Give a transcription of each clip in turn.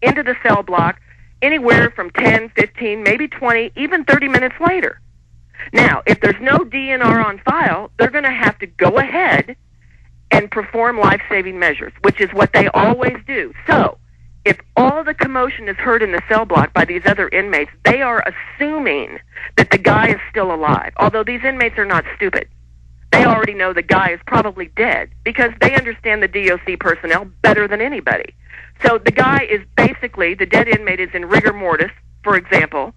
into the cell block anywhere from 10, 15, maybe 20, even 30 minutes later. Now, if there's no DNR on file, they're going to have to go ahead and perform life-saving measures, which is what they always do. So, if all the commotion is heard in the cell block by these other inmates, they are assuming that the guy is still alive, although these inmates are not stupid. They already know the guy is probably dead because they understand the DOC personnel better than anybody. So the guy is basically, the dead inmate is in rigor mortis, for example,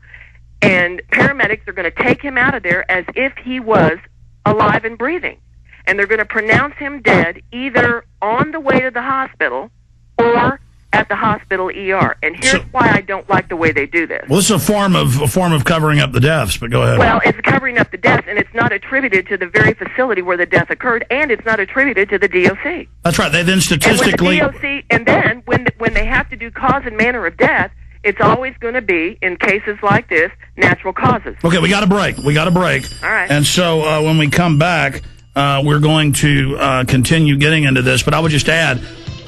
and paramedics are going to take him out of there as if he was alive and breathing. And they're going to pronounce him dead either on the way to the hospital or at the hospital ER. And here's why I don't like the way they do this. Well, this is a form of covering up the deaths, but go ahead. Well, it's covering up the deaths, and it's not attributed to the very facility where the death occurred, and it's not attributed to the DOC. That's right. They then statistically... And then when they have to do cause and manner of death, it's always going to be, in cases like this, natural causes. Okay, we got a break. All right. And so when we come back, we're going to continue getting into this, but I would just add,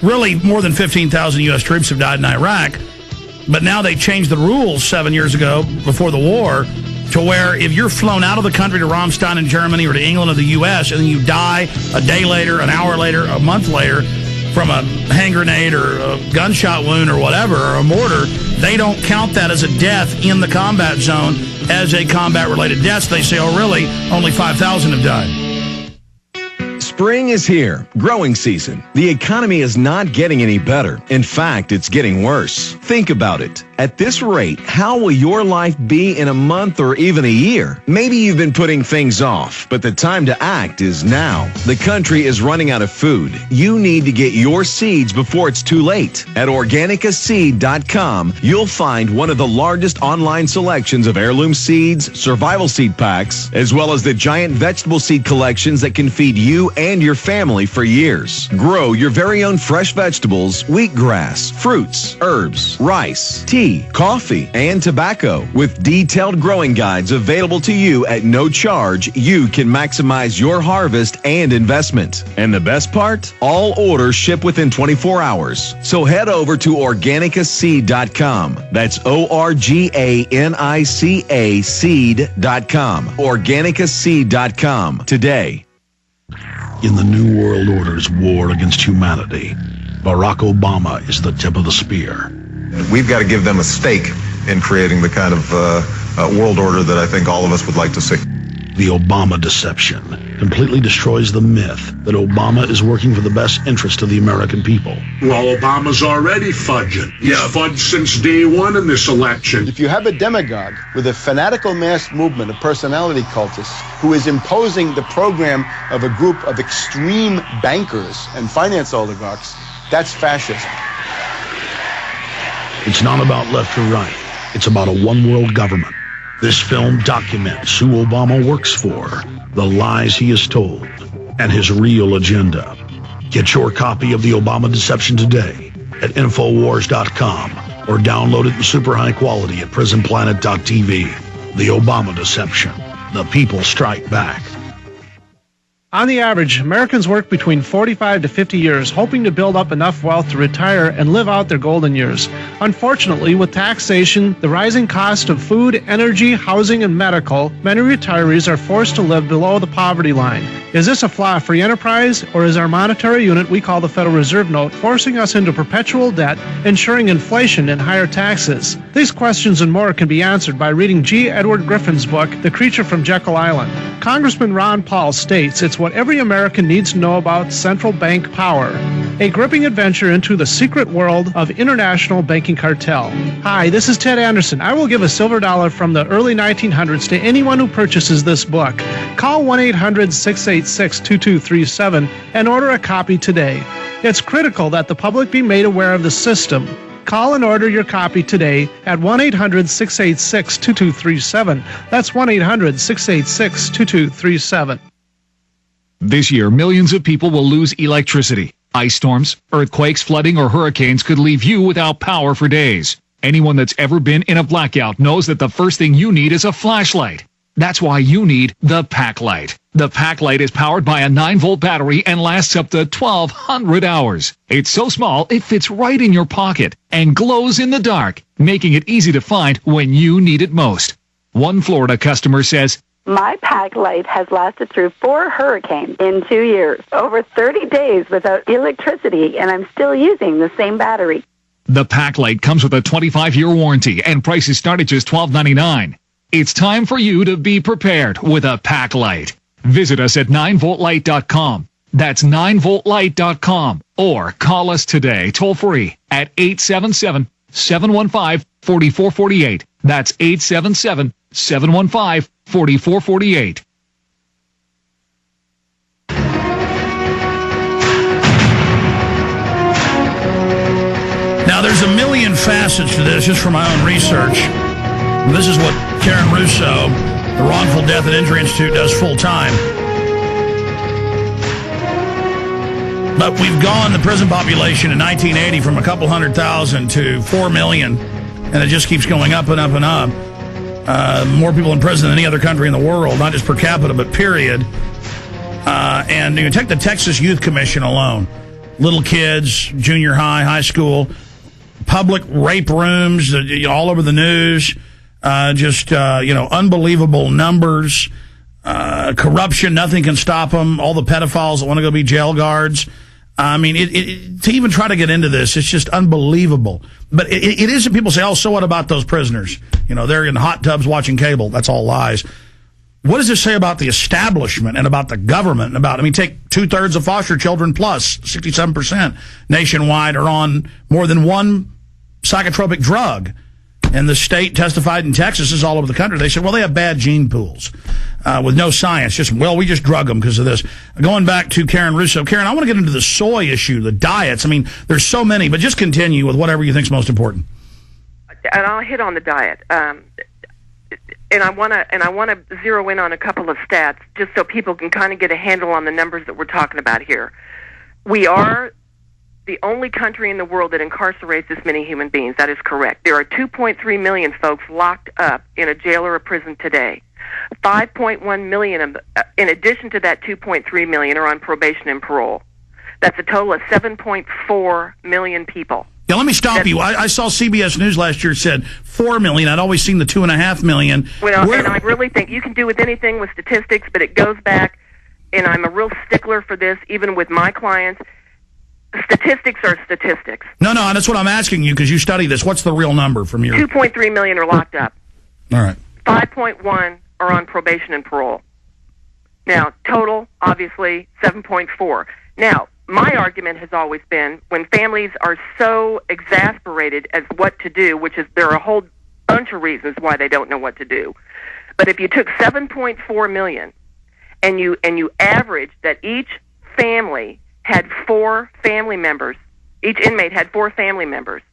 really more than 15,000 U.S. troops have died in Iraq, but now they changed the rules 7 years ago, before the war, to where if you're flown out of the country to Ramstein in Germany or to England or the U.S., and then you die a day later, an hour later, a month later, from a hand grenade or a gunshot wound or whatever, or a mortar, they don't count that as a death in the combat zone as a combat-related death. They say, oh, really? Only 5,000 have died. Spring is here, growing season. The economy is not getting any better. In fact, it's getting worse. Think about it. At this rate, how will your life be in a month or even a year? Maybe you've been putting things off, but the time to act is now. The country is running out of food. You need to get your seeds before it's too late. At organicaseed.com, you'll find one of the largest online selections of heirloom seeds, survival seed packs, as well as the giant vegetable seed collections that can feed you and your family for years. Grow your very own fresh vegetables, wheatgrass, fruits, herbs, rice, tea, coffee, and tobacco. With detailed growing guides available to you at no charge, you can maximize your harvest and investment. And the best part? All orders ship within 24 hours. So head over to organicaseed.com. That's ORGANICA seed.com. Organicaseed.com today. In the New World Order's war against humanity, Barack Obama is the tip of the spear. We've got to give them a stake in creating the kind of world order that I think all of us would like to see. The Obama deception completely destroys the myth that Obama is working for the best interest of the American people. Well, Obama's already fudging. He's fudged since day one in this election. If you have a demagogue with a fanatical mass movement of personality cultists who is imposing the program of a group of extreme bankers and finance oligarchs, that's fascism. It's not about left or right. It's about a one-world government. This film documents who Obama works for, the lies he has told, and his real agenda. Get your copy of The Obama Deception today at Infowars.com or download it in super high quality at PrisonPlanet.tv. The Obama Deception. The people strike back. On the average, Americans work between 45 to 50 years, hoping to build up enough wealth to retire and live out their golden years. Unfortunately, with taxation, the rising cost of food, energy, housing, and medical, many retirees are forced to live below the poverty line. Is this a flaw of free enterprise, or is our monetary unit we call the Federal Reserve Note forcing us into perpetual debt, ensuring inflation and higher taxes? These questions and more can be answered by reading G. Edward Griffin's book, The Creature from Jekyll Island. Congressman Ron Paul states it's what every American needs to know about central bank power. A gripping adventure into the secret world of international banking cartel. Hi, this is Ted Anderson. I will give a silver dollar from the early 1900s to anyone who purchases this book. Call 1-800-686-2237 and order a copy today. It's critical that the public be made aware of the system. Call and order your copy today at 1-800-686-2237. That's 1-800-686-2237. This year, millions of people will lose electricity. Ice storms, earthquakes, flooding, or hurricanes could leave you without power for days. Anyone that's ever been in a blackout knows that the first thing you need is a flashlight. That's why you need the Pack Light. The Pack Light is powered by a 9-volt battery and lasts up to 1,200 hours. It's so small, it fits right in your pocket and glows in the dark, making it easy to find when you need it most. One Florida customer says, my Pack Light has lasted through 4 hurricanes in 2 years, over 30 days without electricity, and I'm still using the same battery. The Pack Light comes with a 25-year warranty, and prices start at just $12.99. It's time for you to be prepared with a Pack Light. Visit us at 9voltlight.com. That's 9voltlight.com. Or call us today toll-free at 877-715-4448. That's 877-715-4448. Now, there's a million facets to this just from my own research. This is what Karen Russo, the Wrongful Death Injury Institute, does full-time. But we've gone, the prison population in 1980, from a couple 100,000 to 4 million, and it just keeps going up and up and up. More people in prison than any other country in the world, not just per capita, but period. And you take the Texas Youth Commission alone. Little kids, junior high, high school, public rape rooms all over the news. Unbelievable numbers, corruption, nothing can stop them, all the pedophiles that want to go be jail guards. I mean, to even try to get into this, it's just unbelievable. But it isn't, people say, oh, so what about those prisoners? They're in hot tubs watching cable. That's all lies. What does this say about the establishment and about the government? Take 2/3 of foster children plus 67% nationwide are on more than one psychotropic drug. And the state testified in Texas, is all over the country. They said, well, they have bad gene pools with no science. We just drug them because of this. Going back to Karen Russo. Karen, I want to get into the soy issue, the diets. There's so many, but just continue with whatever you think is most important. And I'll hit on the diet. And I want to zero in on a couple of stats just so people can kind of get a handle on the numbers that we're talking about here. We are the only country in the world that incarcerates this many human beings. That is correct. There are 2.3 million folks locked up in a jail or a prison today. 5.1 million, in addition to that 2.3 million, are on probation and parole. That's a total of 7.4 million people. Yeah, let me stop you. I saw CBS News last year said 4 million. I'd always seen the 2.5 million. Well, and I really think you can do with anything with statistics, but it goes back, and I'm a real stickler for this, even with my clients. Statistics are statistics. No, that's what I'm asking you because you study this. What's the real number from your... 2.3 million are locked up. All right. 5.1 are on probation and parole. Now, total, obviously, 7.4. Now, my argument has always been when families are so exasperated as what to do, which is there are a whole bunch of reasons why they don't know what to do. But if you took 7.4 million and you averaged that each family had 4 family members, each inmate had 4 family members,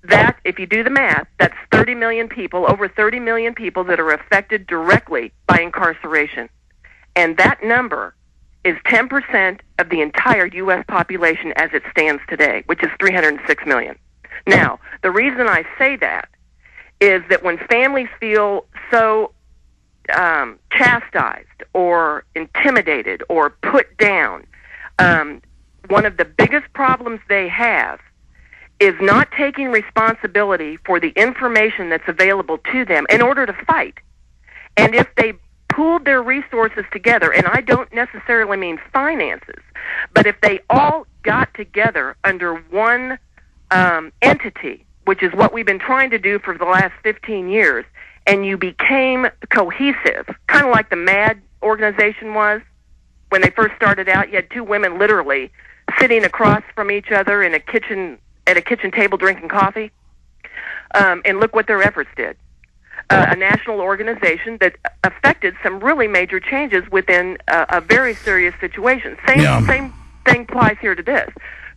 that, if you do the math, that's 30 million people, over 30 million people that are affected directly by incarceration. And that number is 10% of the entire U.S. population as it stands today, which is 306 million. Now, the reason I say that is that when families feel so chastised or intimidated or put down, one of the biggest problems they have is not taking responsibility for the information that's available to them in order to fight. And if they pooled their resources together, and I don't necessarily mean finances, but if they all got together under one entity, which is what we've been trying to do for the last 15 years, and you became cohesive, kind of like the MAD organization was when they first started out. You had 2 women literally sitting across from each other in a kitchen at a kitchen table drinking coffee, and look what their efforts did. A national organization that affected some really major changes within a very serious situation. Same thing applies here to this.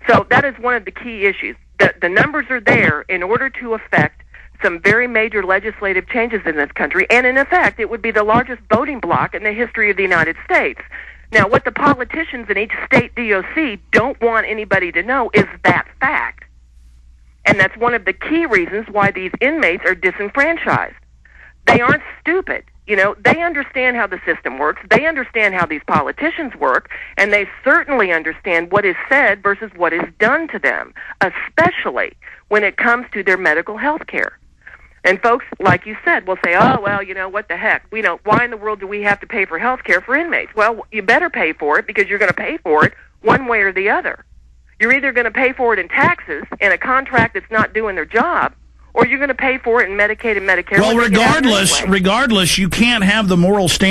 So that is one of the key issues. The numbers are there in order to affect some very major legislative changes in this country, and in effect, it would be the largest voting bloc in the history of the United States. Now, what the politicians in each state DOC don't want anybody to know is that fact. And that's one of the key reasons why these inmates are disenfranchised. They aren't stupid. You know, they understand how the system works. They understand how these politicians work, and they certainly understand what is said versus what is done to them, especially when it comes to their medical health care. And folks, like you said, will say, oh, well, you know, what the heck? Why in the world do we have to pay for health care for inmates? Well, you better pay for it because you're going to pay for it one way or the other. You're either going to pay for it in taxes in a contract that's not doing their job, or you're going to pay for it in Medicaid and Medicare. Well, regardless, you can't have the moral standard